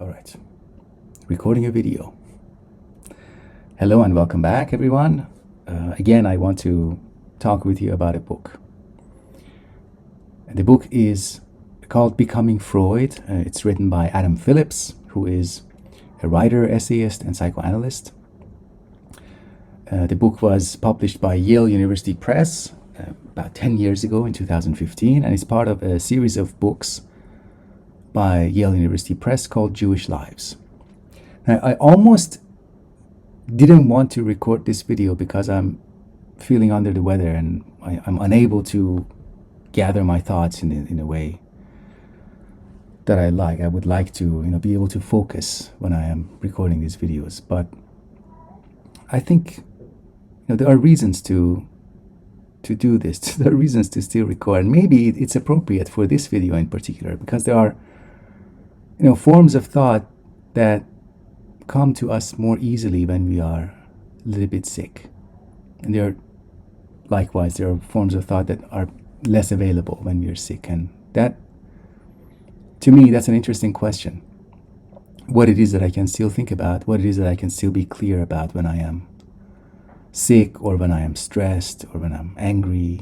All right, recording a video. Hello and welcome back, everyone. Again, I want to talk with you about a book. The book is called Becoming Freud. It's written by Adam Phillips, who is a writer, essayist, and psychoanalyst. The book was published by Yale University Press about 10 years ago in 2015, and it's part of a series of books by Yale University Press called Jewish Lives. Now, I almost didn't want to record this video because I'm feeling under the weather and I'm unable to gather my thoughts in a way that I like. I would like to, be able to focus when I am recording these videos. But I think, there are reasons to do this. There are reasons to still record. And maybe it's appropriate for this video in particular because there are, forms of thought that come to us more easily when we are a little bit sick. And there are forms of thought that are less available when we are sick. And that, to me, that's an interesting question. What it is that I can still think about, what it is that I can still be clear about when I am sick or when I am stressed or when I'm angry,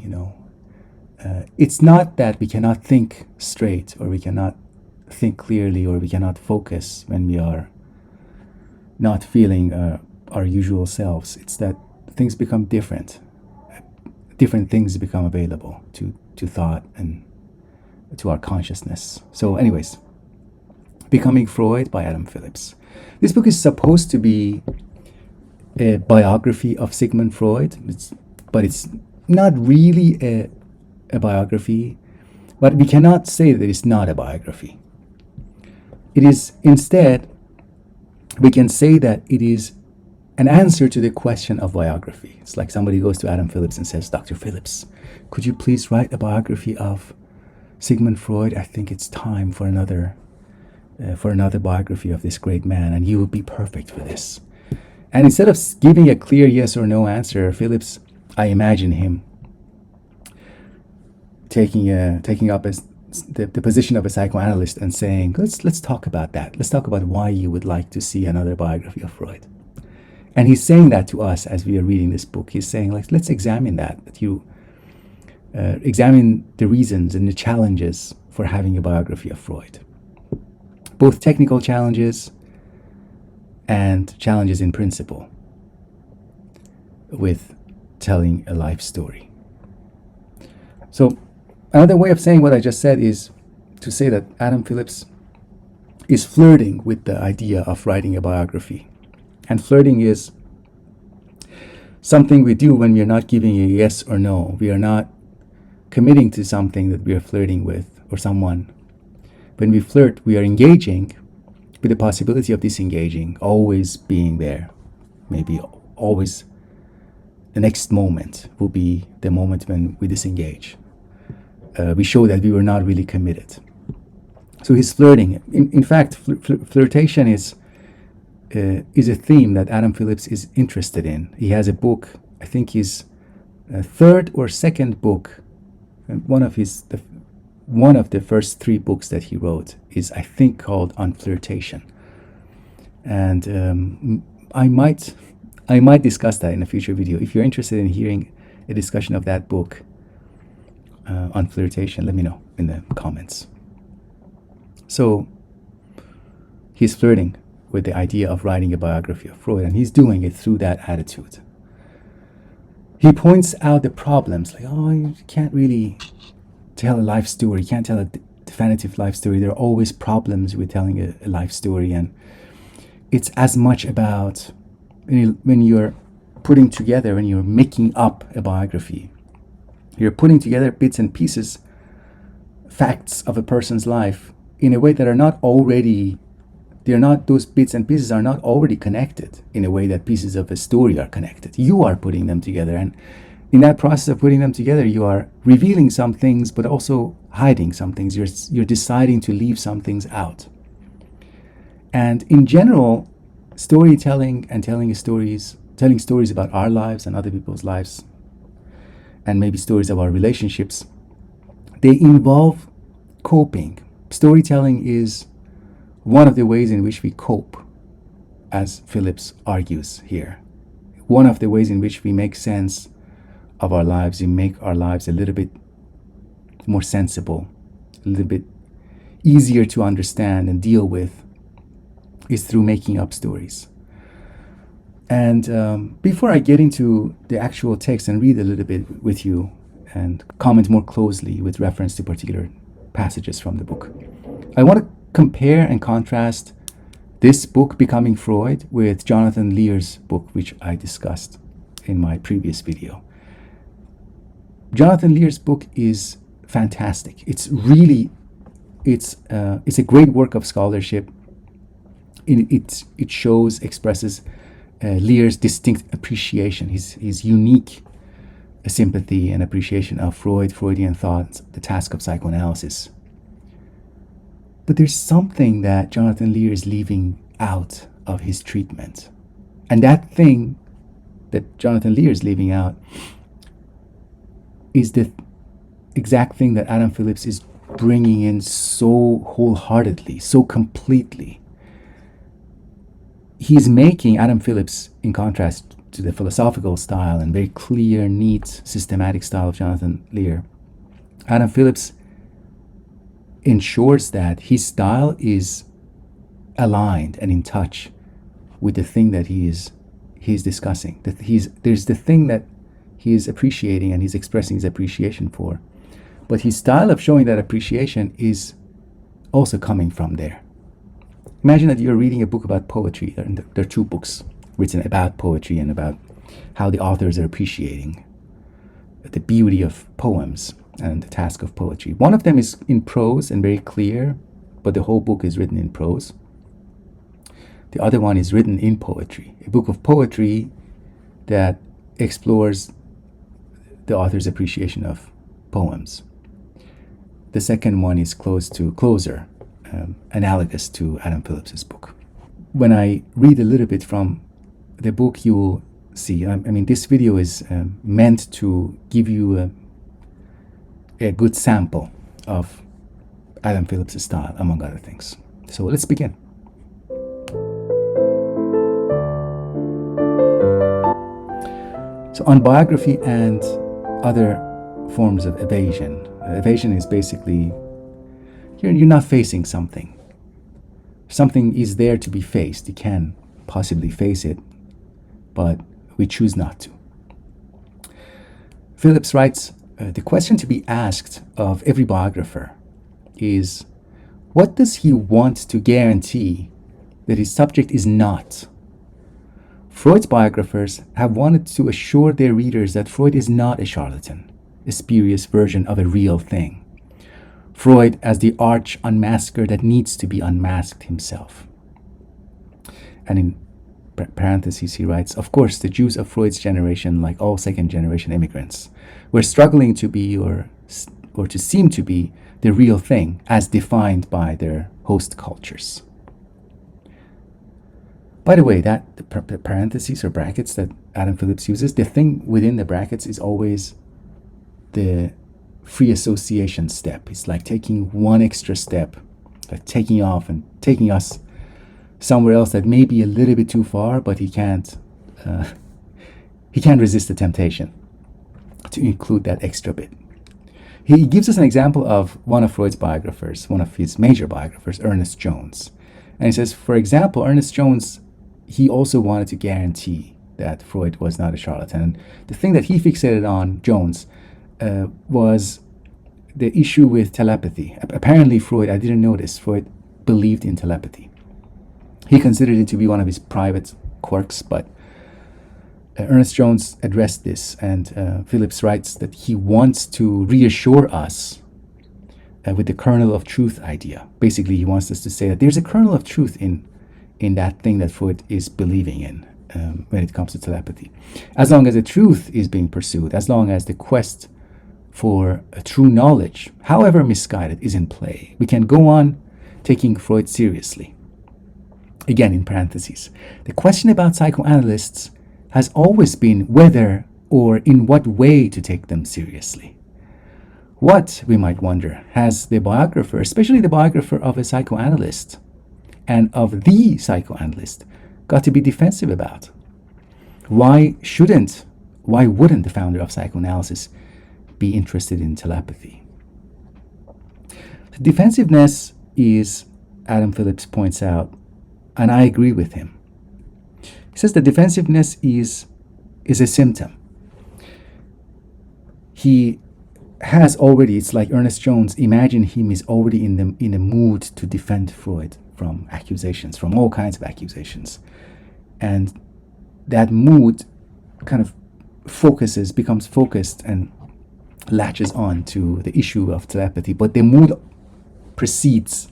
It's not that we cannot think straight or we cannot think clearly or we cannot focus when we are not feeling our usual selves. It's that things become different. Different things become available to thought and to our consciousness. So anyways, Becoming Freud by Adam Phillips. This book is supposed to be a biography of Sigmund Freud, but it's not really a biography, but we cannot say that it's not a biography. It is instead, we can say that it is an answer to the question of biography. It's like somebody goes to Adam Phillips and says, Dr. Phillips, could you please write a biography of Sigmund Freud? I think it's time for another biography of this great man, and you would be perfect for this. And instead of giving a clear yes or no answer, Phillips, I imagine him taking up the position of a psychoanalyst and saying, let's talk about that. Let's talk about why you would like to see another biography of Freud. And he's saying that to us as we are reading this book. He's saying, let's examine that you examine the reasons and the challenges for having a biography of Freud. Both technical challenges and challenges in principle with telling a life story. So another way of saying what I just said is to say that Adam Phillips is flirting with the idea of writing a biography. And flirting is something we do when we are not giving a yes or no. We are not committing to something that we are flirting with or someone. When we flirt, we are engaging with the possibility of disengaging, always being there. Maybe always the next moment will be the moment when we disengage. We show that we were not really committed. So he's flirting. In fact, flirtation is a theme that Adam Phillips is interested in. He has a book, I think his third or second book, one of the first three books that he wrote is, I think, called On Flirtation. And I might discuss that in a future video. If you're interested in hearing a discussion of that book on flirtation, let me know in the comments. So he's flirting with the idea of writing a biography of Freud, and he's doing it through that attitude. He points out the problems, you can't really tell a life story, you can't tell a definitive life story. There are always problems with telling a life story, and it's as much about when you're putting together, when you're making up a biography, you're putting together bits and pieces, facts of a person's life in a way that are not already, those bits and pieces are not already connected in a way that pieces of a story are connected. You are putting them together, and in that process of putting them together, you are revealing some things, but also hiding some things. You're deciding to leave some things out. And in general, storytelling and telling stories about our lives and other people's lives, and maybe stories of our relationships, they involve coping. Storytelling is one of the ways in which we cope, as Phillips argues here, one of the ways in which we make sense of our lives, we make our lives a little bit more sensible, a little bit easier to understand and deal with, is through making up stories. And before I get into the actual text and read a little bit with you and comment more closely with reference to particular passages from the book, I want to compare and contrast this book, Becoming Freud, with Jonathan Lear's book, which I discussed in my previous video. Jonathan Lear's book is fantastic. It's a great work of scholarship. It expresses Lear's distinct appreciation, his unique sympathy and appreciation of Freudian thought, the task of psychoanalysis. But there's something that Jonathan Lear is leaving out of his treatment. And that thing that Jonathan Lear is leaving out is the exact thing that Adam Phillips is bringing in so wholeheartedly, so completely. He's making Adam Phillips, in contrast to the philosophical style and very clear, neat, systematic style of Jonathan Lear, Adam Phillips ensures that his style is aligned and in touch with the thing that he's discussing. That there's the thing that he is appreciating and he's expressing his appreciation for. But his style of showing that appreciation is also coming from there. Imagine that you're reading a book about poetry. There are two books written about poetry and about how the authors are appreciating the beauty of poems and the task of poetry. One of them is in prose and very clear, but the whole book is written in prose. The other one is written in poetry, a book of poetry that explores the author's appreciation of poems. The second one is closer, analogous to Adam Phillips's book. When I read a little bit from the book, you will see, this video is meant to give you a good sample of Adam Phillips' style, among other things. So let's begin. So on biography and other forms of evasion. Evasion is basically, you're not facing something. Something is there to be faced. You can possibly face it, but we choose not to. Phillips writes, the question to be asked of every biographer is, what does he want to guarantee that his subject is not? Freud's biographers have wanted to assure their readers that Freud is not a charlatan, a spurious version of a real thing. Freud as the arch unmasker that needs to be unmasked himself. And in parentheses he writes, of course, the Jews of Freud's generation, like all second-generation immigrants, were struggling to be or to seem to be the real thing as defined by their host cultures. By the way, that the parentheses or brackets that Adam Phillips uses, the thing within the brackets is always the free association step. It's like taking one extra step, like taking off and taking us somewhere else that may be a little bit too far, but he can't resist the temptation to include that extra bit. He gives us an example of one of Freud's biographers, one of his major biographers, Ernest Jones. And he says, for example, Ernest Jones, he also wanted to guarantee that Freud was not a charlatan. And the thing that he fixated on, Jones, was the issue with telepathy. Apparently Freud, I didn't know this, Freud believed in telepathy. He considered it to be one of his private quirks, but Ernest Jones addressed this, and Phillips writes that he wants to reassure us with the kernel of truth idea. Basically, he wants us to say that there's a kernel of truth in that thing that Freud is believing in when it comes to telepathy. As long as the truth is being pursued, as long as the quest for a true knowledge, however misguided, is in play, we can go on taking Freud seriously. Again, in parentheses, the question about psychoanalysts has always been whether or in what way to take them seriously. What, we might wonder, has the biographer, especially the biographer of a psychoanalyst, and of the psychoanalyst got to be defensive about? Why wouldn't the founder of psychoanalysis be interested in telepathy? The defensiveness is, Adam Phillips points out, and I agree with him. He says the defensiveness is a symptom. He has already, it's like Ernest Jones, imagine him is already in the mood to defend Freud from accusations, from all kinds of accusations. And that mood kind of becomes focused and latches on to the issue of telepathy. But the mood precedes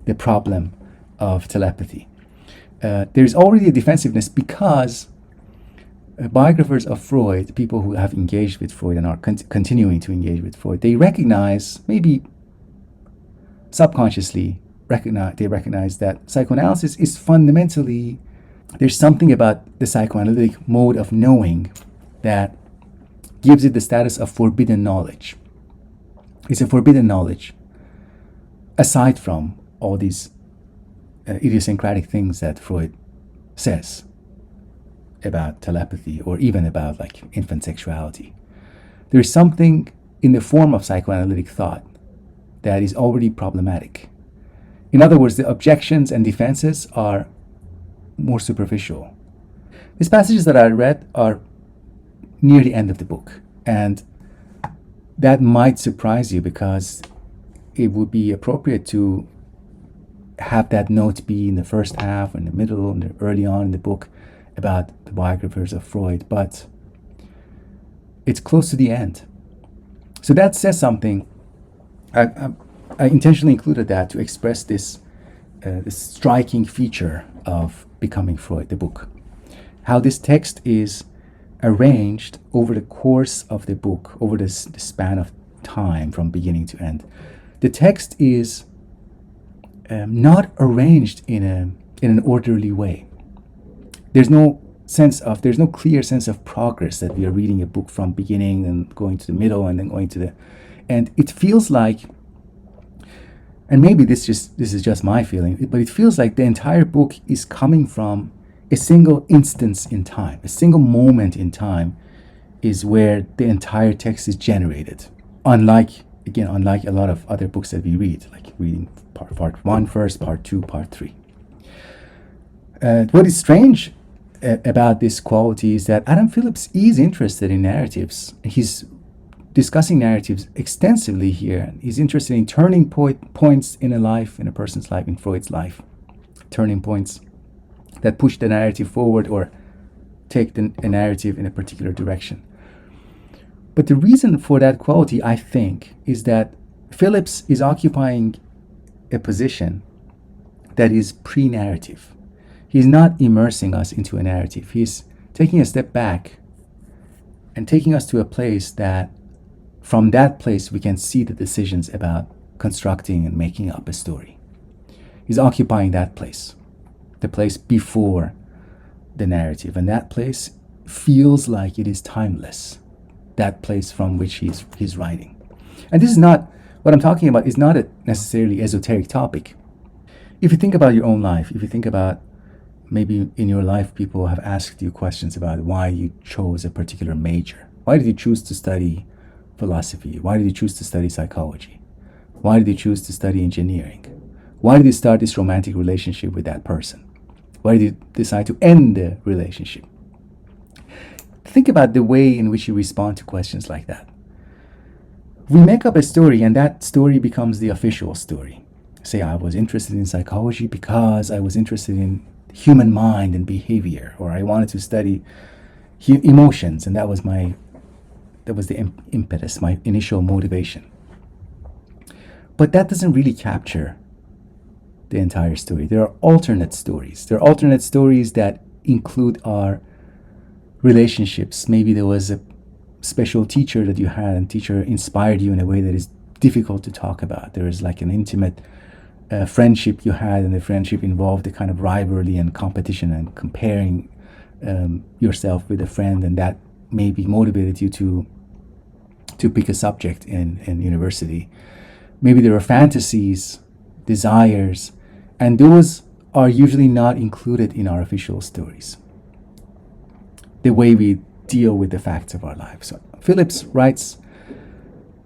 the problem of telepathy. There's already a defensiveness because biographers of Freud, people who have engaged with Freud and are continuing to engage with Freud, they recognize, maybe subconsciously they recognize that psychoanalysis is fundamentally, there's something about the psychoanalytic mode of knowing that gives it the status of forbidden knowledge. It's a forbidden knowledge, aside from all these idiosyncratic things that Freud says about telepathy or even about like infant sexuality. There is something in the form of psychoanalytic thought that is already problematic. In other words, the objections and defenses are more superficial. These passages that I read are near the end of the book, and that might surprise you because it would be appropriate to have that note be in the first half, in the middle, and early on in the book about the biographers of Freud, but it's close to the end. So that says something. I intentionally included that to express this striking feature of Becoming Freud, the book. How this text is arranged over the course of the book, over the span of time from beginning to end. The text is not arranged in an orderly way. There's no clear sense of progress that we are reading a book from beginning and going to the middle and then going to the, and it feels like, and maybe this is just my feeling, but it feels like the entire book is coming from a single instance in time. A single moment in time is where the entire text is generated. Unlike a lot of other books that we read, like reading part 1 first, part 2, part 3. What is strange about this quality is that Adam Phillips is interested in narratives. He's discussing narratives extensively here. He's interested in turning points in a person's life, in Freud's life. Turning points that push the narrative forward or take a narrative in a particular direction. But the reason for that quality, I think, is that Phillips is occupying a position that is pre-narrative. He's not immersing us into a narrative. He's taking a step back and taking us to a place that, from that place, we can see the decisions about constructing and making up a story. He's occupying that place, the place before the narrative, and that place feels like it is timeless, that place from which he's writing. And this is not, what I'm talking about is not a necessarily esoteric topic. If you think about your own life, if you think about maybe in your life people have asked you questions about why you chose a particular major. Why did you choose to study philosophy? Why did you choose to study psychology? Why did you choose to study engineering? Why did you start this romantic relationship with that person? Why did you decide to end the relationship? Think about the way in which you respond to questions like that. We make up a story, and that story becomes the official story. Say, I was interested in psychology because I was interested in human mind and behavior, or I wanted to study emotions, and that was the impetus, my initial motivation. But that doesn't really capture the entire story. There are alternate stories. There are alternate stories that include our relationships. Maybe there was a special teacher that you had, and teacher inspired you in a way that is difficult to talk about. There is like an intimate friendship you had, and the friendship involved a kind of rivalry and competition and comparing yourself with a friend, and that maybe motivated you to pick a subject in university. Maybe there are fantasies, desires, and those are usually not included in our official stories, the way we deal with the facts of our lives. So Phillips writes,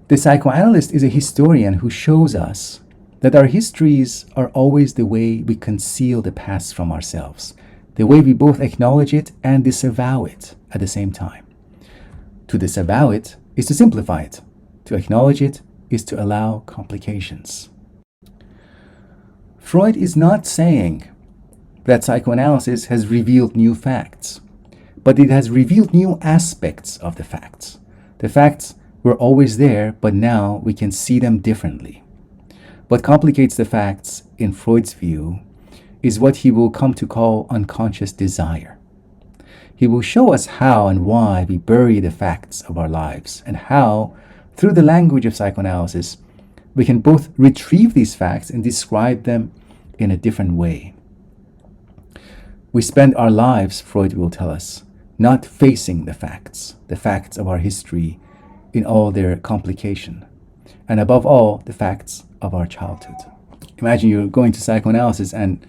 the psychoanalyst is a historian who shows us that our histories are always the way we conceal the past from ourselves, the way we both acknowledge it and disavow it at the same time. To disavow it is to simplify it. To acknowledge it is to allow complications. Freud is not saying that psychoanalysis has revealed new facts, but it has revealed new aspects of the facts. The facts were always there, but now we can see them differently. What complicates the facts, in Freud's view, is what he will come to call unconscious desire. He will show us how and why we bury the facts of our lives, and how, through the language of psychoanalysis, we can both retrieve these facts and describe them in a different way. We spend our lives, Freud will tell us, not facing the facts of our history in all their complication, and above all, the facts of our childhood. Imagine you're going to psychoanalysis and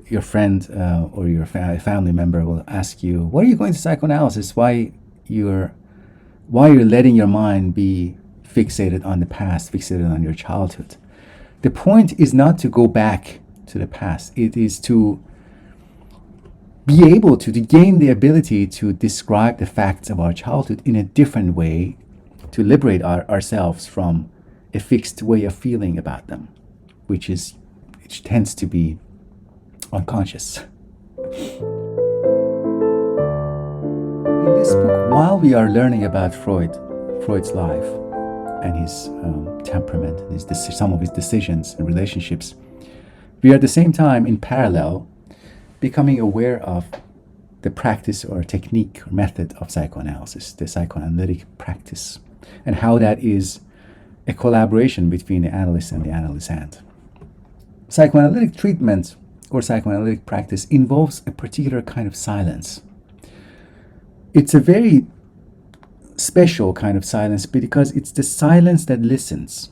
your friend or your family member will ask you, "Why are you going to psychoanalysis? Why you're letting your mind be fixated on the past, fixated on your childhood?" The point is not to go back to the past. It is to be able to gain the ability to describe the facts of our childhood in a different way, to liberate ourselves from a fixed way of feeling about them, which tends to be unconscious. In this book, while we are learning about Freud's life and his temperament, and some of his decisions and relationships, we are at the same time, in parallel, becoming aware of the practice or technique or method of psychoanalysis, the psychoanalytic practice, and how that is a collaboration between the analyst and the analysand. Psychoanalytic treatment or psychoanalytic practice involves a particular kind of silence. It's a very special kind of silence because it's the silence that listens.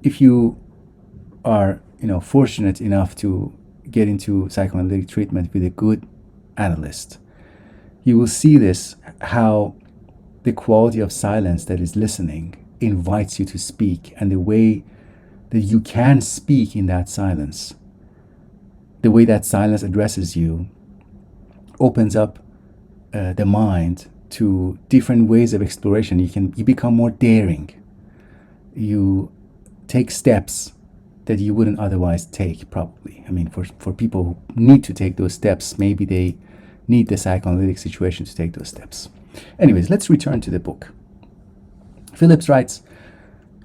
If you are, fortunate enough to get into psychoanalytic treatment with a good analyst, you will see this, how the quality of silence that is listening invites you to speak, and the way that you can speak in that silence, the way that silence addresses you, opens up the mind to different ways of exploration. You become more daring. You take steps that you wouldn't otherwise take, probably. I mean, for people who need to take those steps, maybe they need the psychoanalytic situation to take those steps. Anyways, let's return to the book. Phillips writes,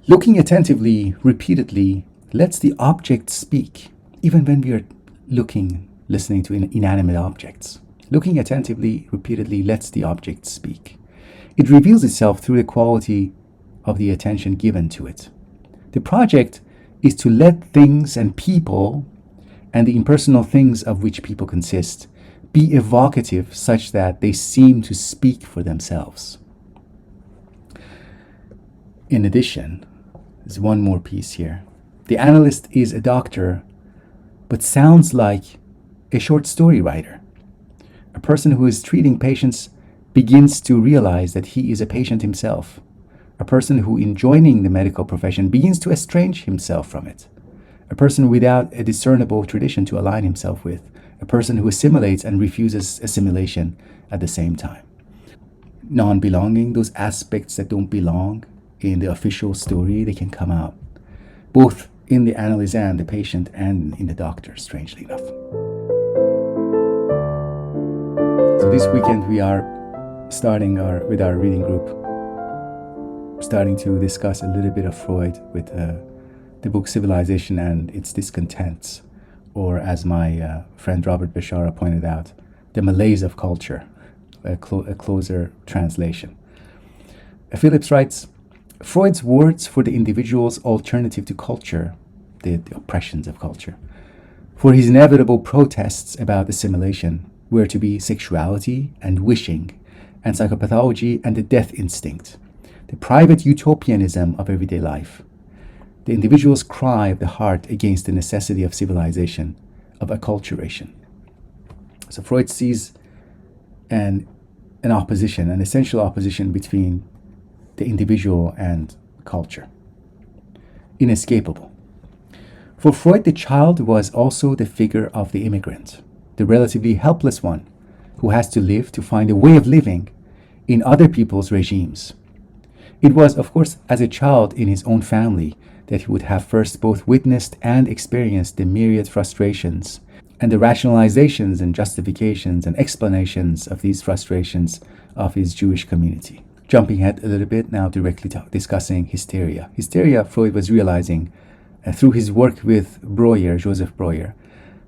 looking attentively, repeatedly, lets the object speak, even when we are listening to inanimate objects. Looking attentively, repeatedly, lets the object speak. It reveals itself through the quality of the attention given to it. The project is to let things and people, and the impersonal things of which people consist, be evocative such that they seem to speak for themselves. In addition, there's one more piece here. The analyst is a doctor, but sounds like a short story writer. A person who is treating patients begins to realize that he is a patient himself. A person who, in joining the medical profession, begins to estrange himself from it. A person without a discernible tradition to align himself with. A person who assimilates and refuses assimilation at the same time. Non-belonging, those aspects that don't belong in the official story, they can come out, both in the analysand, the patient, and in the doctor, strangely enough. So this weekend we are starting with our reading group, starting to discuss a little bit of Freud with the book Civilization and Its Discontents, or as my friend Robert Bashara pointed out, The Malaise of Culture, a closer translation. Phillips writes, Freud's words for the individual's alternative to culture, the oppressions of culture, for his inevitable protests about assimilation, were to be sexuality and wishing, and psychopathology and the death instinct, the private utopianism of everyday life, the individual's cry of the heart against the necessity of civilization, of acculturation. So Freud sees an opposition, an essential opposition between the individual and culture. Inescapable. For Freud, the child was also the figure of the immigrant, the relatively helpless one who has to live to find a way of living in other people's regimes. It was, of course, as a child in his own family that he would have first both witnessed and experienced the myriad frustrations and the rationalizations and justifications and explanations of these frustrations of his Jewish community. Jumping ahead a little bit now, directly discussing hysteria. Hysteria, Freud was realizing through his work with Breuer, Joseph Breuer,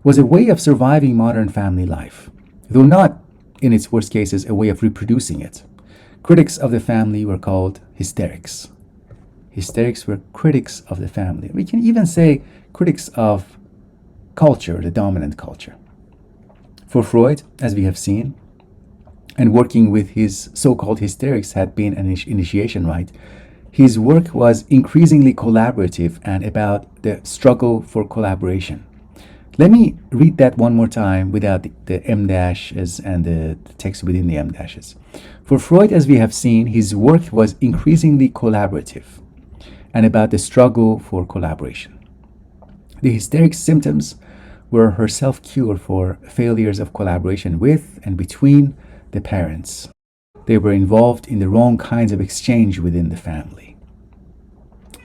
was a way of surviving modern family life, though not, in its worst cases, a way of reproducing it. Critics of the family were called hysterics. Hysterics were critics of the family. We can even say critics of culture, the dominant culture. For Freud, as we have seen, and working with his so-called hysterics had been an initiation rite, his work was increasingly collaborative and about the struggle for collaboration. Let me read that one more time without the M dashes and the text within the M dashes. For Freud, as we have seen, his work was increasingly collaborative and about the struggle for collaboration. The hysteric symptoms were her self-cure for failures of collaboration with and between the parents. They were involved in the wrong kinds of exchange within the family.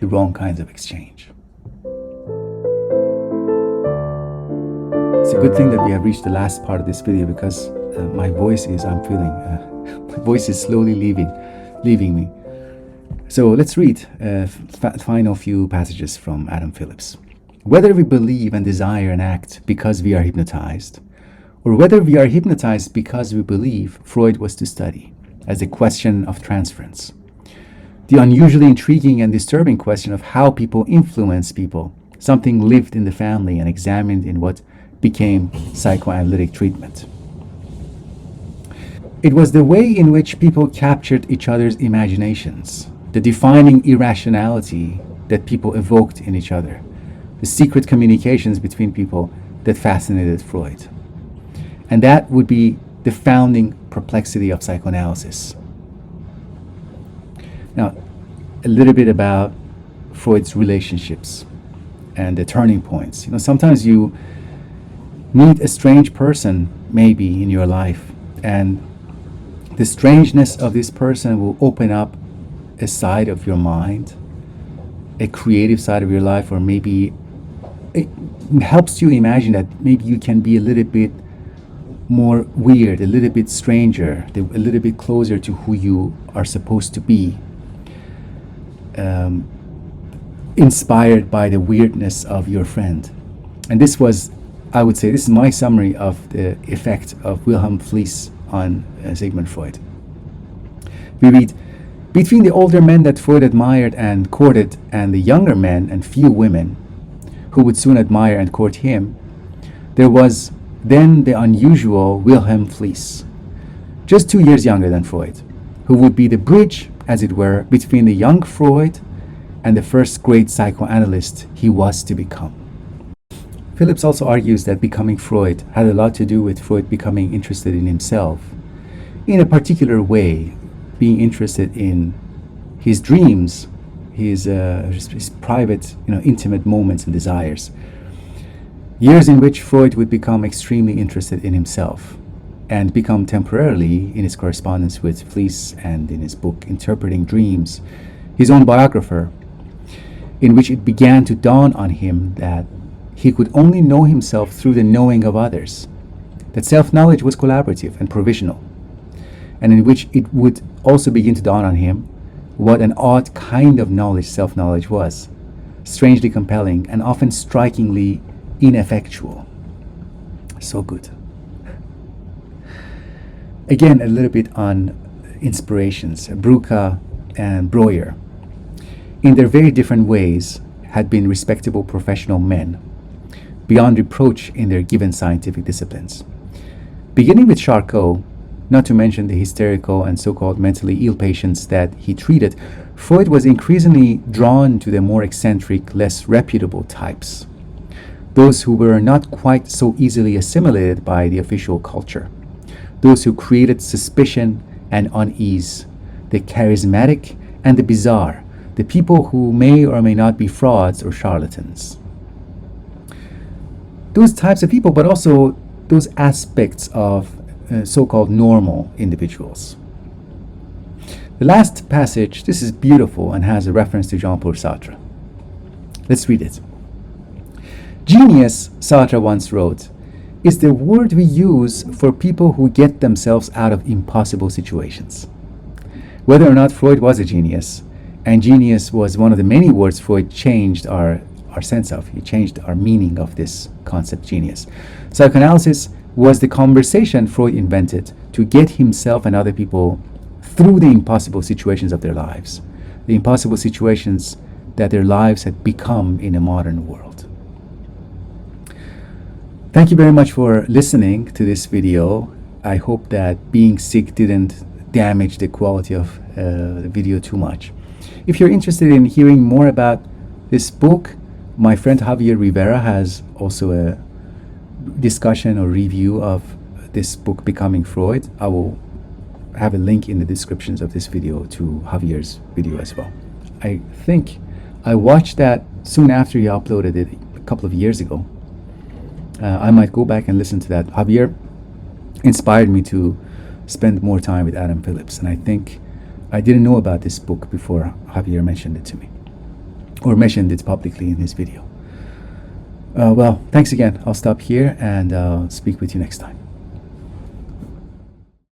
The wrong kinds of exchange. It's a good thing that we have reached the last part of this video because my voice is slowly leaving me. So let's read final few passages from Adam Phillips. Whether we believe and desire and act because we are hypnotized, or whether we are hypnotized because we believe, Freud was to study as a question of transference. The unusually intriguing and disturbing question of how people influence people, something lived in the family and examined in what became psychoanalytic treatment. It was the way in which people captured each other's imaginations, the defining irrationality that people evoked in each other, the secret communications between people that fascinated Freud. And that would be the founding perplexity of psychoanalysis. Now, a little bit about Freud's relationships and the turning points. Sometimes you meet a strange person maybe in your life, and the strangeness of this person will open up a side of your mind, a creative side of your life, or maybe it helps you imagine that maybe you can be a little bit more weird, a little bit stranger, a little bit closer to who you are supposed to be, inspired by the weirdness of your friend. And this was, I would say, this is my summary of the effect of Wilhelm Fliess on Sigmund Freud. We read, between the older men that Freud admired and courted and the younger men and few women who would soon admire and court him, there was then the unusual Wilhelm Fliess, just 2 years younger than Freud, who would be the bridge, as it were, between the young Freud and the first great psychoanalyst he was to become. Phillips also argues that becoming Freud had a lot to do with Freud becoming interested in himself in a particular way, being interested in his dreams, his private, intimate moments and desires. Years in which Freud would become extremely interested in himself and become temporarily, in his correspondence with Fliess and in his book Interpreting Dreams, his own biographer, in which it began to dawn on him that he could only know himself through the knowing of others, that self-knowledge was collaborative and provisional, and in which it would also begin to dawn on him what an odd kind of knowledge self-knowledge was, strangely compelling and often strikingly ineffectual. So good. Again, a little bit on inspirations. Brucker and Breuer, in their very different ways, had been respectable professional men, beyond reproach in their given scientific disciplines. Beginning with Charcot, not to mention the hysterical and so-called mentally ill patients that he treated, Freud was increasingly drawn to the more eccentric, less reputable types. those who were not quite so easily assimilated by the official culture, those who created suspicion and unease, the charismatic and the bizarre, the people who may or may not be frauds or charlatans. Those types of people, but also those aspects of so-called normal individuals. The last passage, this is beautiful and has a reference to Jean-Paul Sartre. Let's read it. Genius, Sartre once wrote, is the word we use for people who get themselves out of impossible situations. Whether or not Freud was a genius, and genius was one of the many words Freud changed our sense of, he changed our meaning of this concept, genius. Psychoanalysis was the conversation Freud invented to get himself and other people through the impossible situations of their lives, the impossible situations that their lives had become in a modern world. Thank you very much for listening to this video. I hope that being sick didn't damage the quality of the video too much. If you're interested in hearing more about this book, my friend Javier Rivera has also a discussion or review of this book, Becoming Freud. I will have a link in the descriptions of this video to Javier's video as well. I think I watched that soon after he uploaded it a couple of years ago. I might go back and listen to that. Javier inspired me to spend more time with Adam Phillips, and I think I didn't know about this book before Javier mentioned it to me, or mentioned it publicly in his video. Well, thanks again. I'll stop here and speak with you next time.